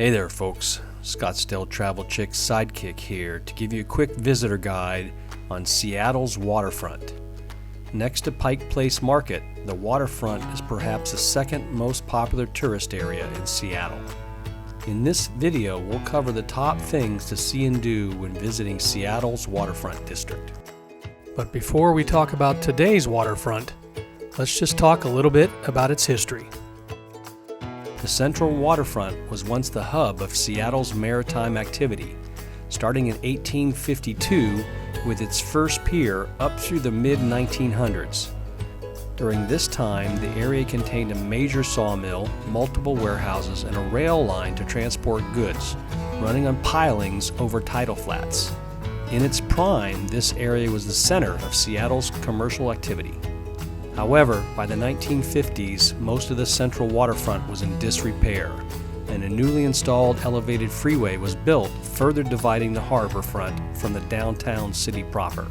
Hey there folks, Scottsdale Travel Chick's sidekick here to give you a quick visitor guide on Seattle's waterfront. Next to Pike Place Market, the waterfront is perhaps the second most popular tourist area in Seattle. In this video, we'll cover the top things to see and do when visiting Seattle's waterfront district. But before we talk about today's waterfront, let's just talk a little bit about its history. The Central Waterfront was once the hub of Seattle's maritime activity, starting in 1852 with its first pier up through the mid-1900s. During this time, the area contained a major sawmill, multiple warehouses, and a rail line to transport goods, running on pilings over tidal flats. In its prime, this area was the center of Seattle's commercial activity. However, by the 1950s, most of the central waterfront was in disrepair, and a newly installed elevated freeway was built, further dividing the harbor front from the downtown city proper.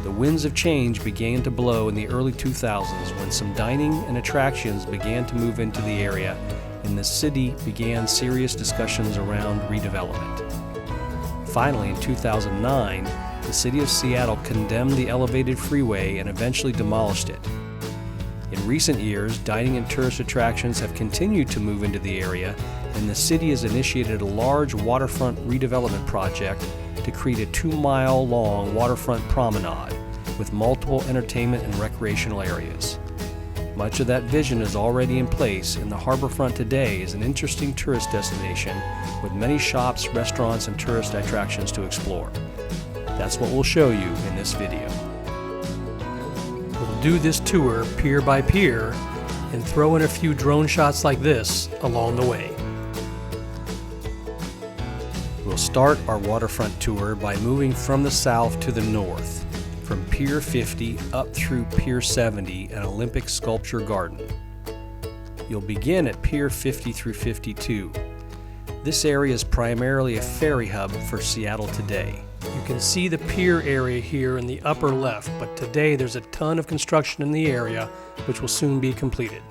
The winds of change began to blow in the early 2000s when some dining and attractions began to move into the area, and the city began serious discussions around redevelopment. Finally, in 2009, the city of Seattle condemned the elevated freeway and eventually demolished it. In recent years, dining and tourist attractions have continued to move into the area, and the city has initiated a large waterfront redevelopment project to create a 2-mile-long waterfront promenade with multiple entertainment and recreational areas. Much of that vision is already in place, and the harborfront today is an interesting tourist destination with many shops, restaurants, and tourist attractions to explore. That's what we'll show you in this video. We'll do this tour pier by pier and throw in a few drone shots like this along the way. We'll start our waterfront tour by moving from the south to the north, from Pier 50 up through Pier 70 and Olympic Sculpture Garden. You'll begin at Pier 50 through 52. This area is primarily a ferry hub for Seattle today. You can see the pier area here in the upper left, but today there's a ton of construction in the area which will soon be completed.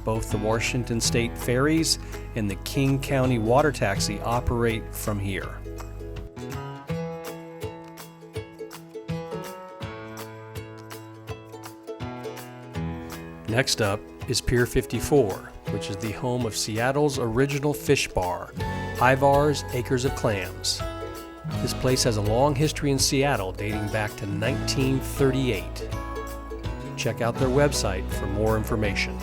Both the Washington State Ferries and the King County Water Taxi operate from here. Next up is Pier 54, which is the home of Seattle's original fish bar, Ivar's Acres of Clams. This place has a long history in Seattle dating back to 1938. Check out their website for more information.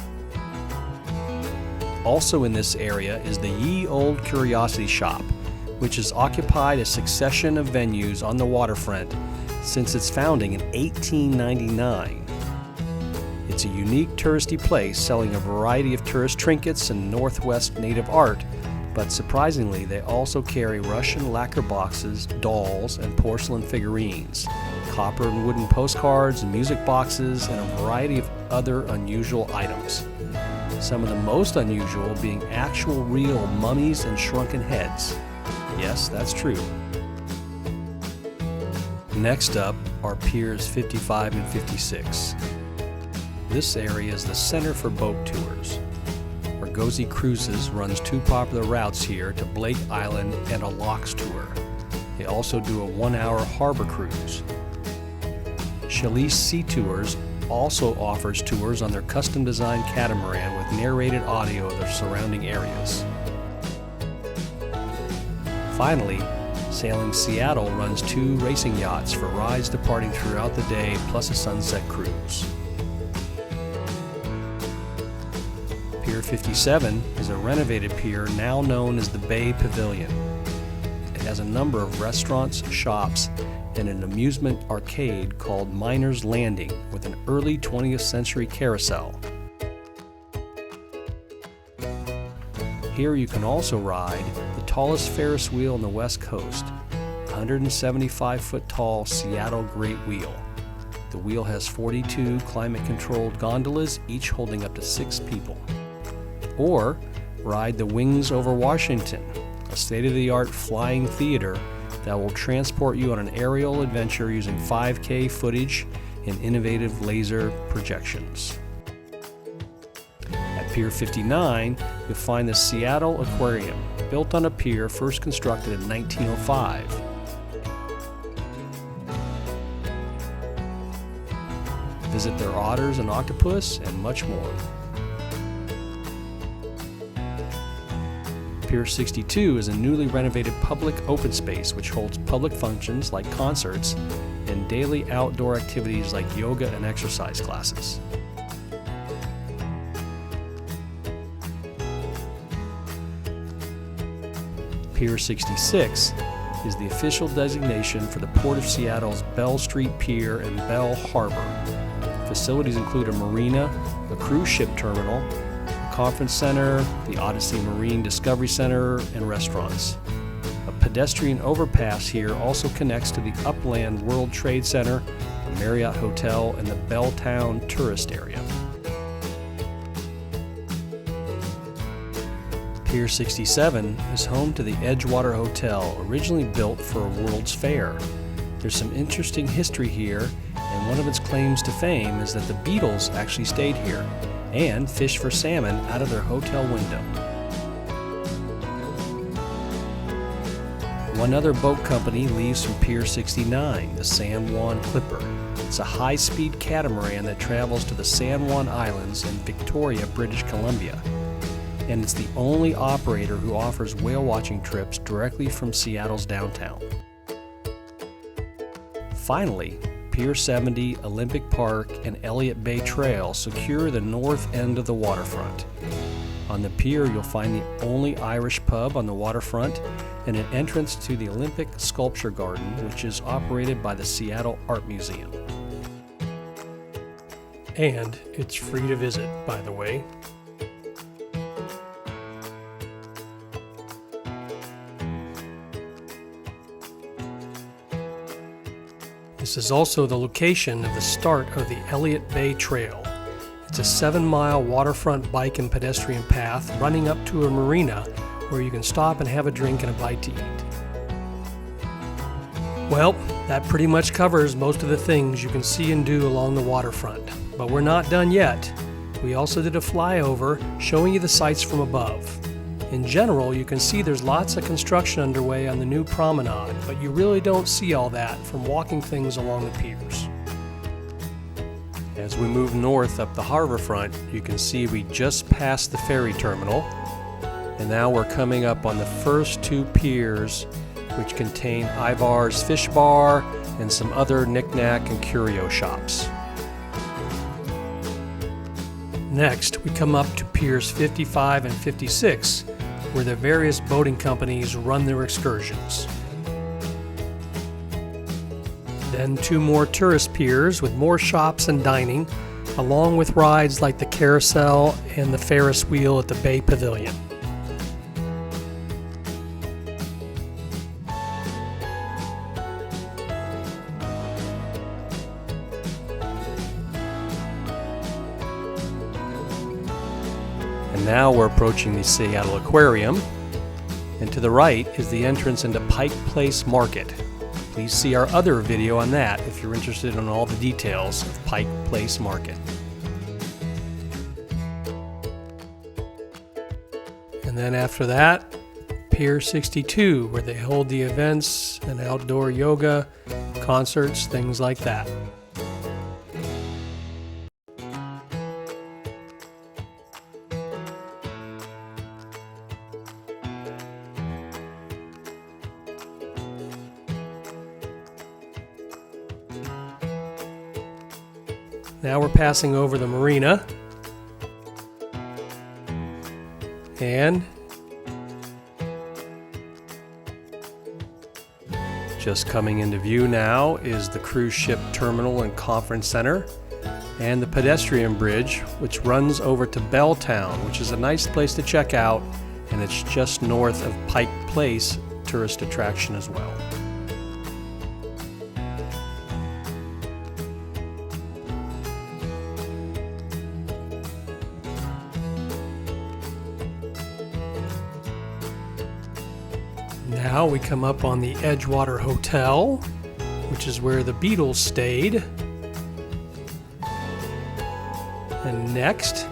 Also in this area is the Ye Old Curiosity Shop, which has occupied a succession of venues on the waterfront since its founding in 1899. It's a unique touristy place selling a variety of tourist trinkets and Northwest native art, but surprisingly they also carry Russian lacquer boxes, dolls, and porcelain figurines, copper and wooden postcards and music boxes, and a variety of other unusual items. Some of the most unusual being actual real mummies and shrunken heads. Yes, that's true. Next up are Piers 55 and 56. This area is the center for boat tours. Argosy Cruises runs 2 popular routes here to Blake Island and a Locks tour. They also do a 1-hour harbor cruise. Chalice Sea Tours also offers tours on their custom-designed catamaran with narrated audio of their surrounding areas. Finally, Sailing Seattle runs 2 racing yachts for rides departing throughout the day, plus a sunset cruise. Pier 57 is a renovated pier now known as the Bay Pavilion. It has a number of restaurants, shops, and an amusement arcade called Miner's Landing with an early 20th century carousel. Here you can also ride the tallest Ferris wheel on the West Coast, 175-foot tall Seattle Great Wheel. The wheel has 42 climate-controlled gondolas, each holding up to 6 people. Or ride the Wings over Washington, a state-of-the-art flying theater that will transport you on an aerial adventure using 5K footage and innovative laser projections. At Pier 59, you'll find the Seattle Aquarium, built on a pier first constructed in 1905. Visit their otters and octopus and much more. Pier 62 is a newly renovated public open space which holds public functions like concerts and daily outdoor activities like yoga and exercise classes. Pier 66 is the official designation for the Port of Seattle's Bell Street Pier and Bell Harbor. Facilities include a marina, a cruise ship terminal, a conference center, the Odyssey Marine Discovery Center, and restaurants. A pedestrian overpass here also connects to the Upland World Trade Center, the Marriott Hotel, and the Belltown tourist area. Pier 67 is home to the Edgewater Hotel, originally built for a World's Fair. There's some interesting history here, and one of its claims to fame is that the Beatles actually stayed here and fished for salmon out of their hotel window. One other boat company leaves from Pier 69, the San Juan Clipper. It's a high-speed catamaran that travels to the San Juan Islands in Victoria, British Columbia. And it's the only operator who offers whale watching trips directly from Seattle's downtown. Finally, Pier 70, Olympic Park, and Elliott Bay Trail secure the north end of the waterfront. On the pier, you'll find the only Irish pub on the waterfront and an entrance to the Olympic Sculpture Garden, which is operated by the Seattle Art Museum. And it's free to visit, by the way. This is also the location of the start of the Elliott Bay Trail. It's a 7-mile waterfront bike and pedestrian path running up to a marina where you can stop and have a drink and a bite to eat. Well, that pretty much covers most of the things you can see and do along the waterfront. But we're not done yet. We also did a flyover showing you the sights from above. In general, you can see there's lots of construction underway on the new promenade, but you really don't see all that from walking things along the piers. As we move north up the harbor front, you can see we just passed the ferry terminal, and now we're coming up on the first two piers, which contain Ivar's Fish Bar and some other knick-knack and curio shops. Next, we come up to Piers 55 and 56, where the various boating companies run their excursions. Then two more tourist piers with more shops and dining, along with rides like the carousel and the Ferris wheel at the Bay Pavilion. And now we're approaching the Seattle Aquarium, and to the right is the entrance into Pike Place Market. Please see our other video on that if you're interested in all the details of Pike Place Market. And then after that, Pier 62, where they hold the events and outdoor yoga, concerts, things like that. Now we're passing over the marina, and just coming into view now is the cruise ship terminal and conference center, and the pedestrian bridge, which runs over to Belltown, which is a nice place to check out, and it's just north of Pike Place, tourist attraction as well. Now we come up on the Edgewater Hotel, which is where the Beatles stayed. And next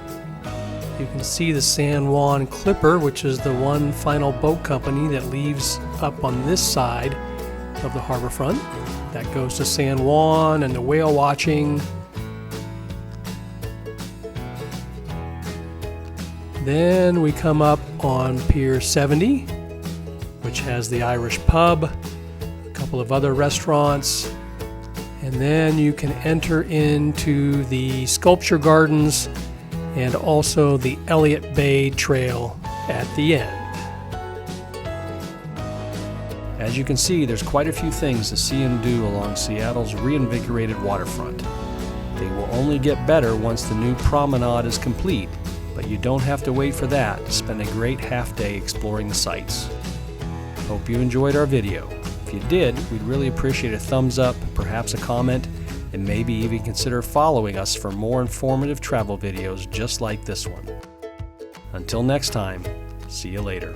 You can see the San Juan Clipper, which is the one final boat company that leaves up on this side of the harbor front. That goes to San Juan and the whale watching. Then we come up on Pier 70, which has the Irish pub, a couple of other restaurants, and then you can enter into the sculpture gardens and also the Elliott Bay Trail at the end. As you can see, there's quite a few things to see and do along Seattle's reinvigorated waterfront. They will only get better once the new promenade is complete, but you don't have to wait for that to spend a great half day exploring the sights. Hope you enjoyed our video. If you did, we'd really appreciate a thumbs up, perhaps a comment, and maybe even consider following us for more informative travel videos just like this one. Until next time, see you later.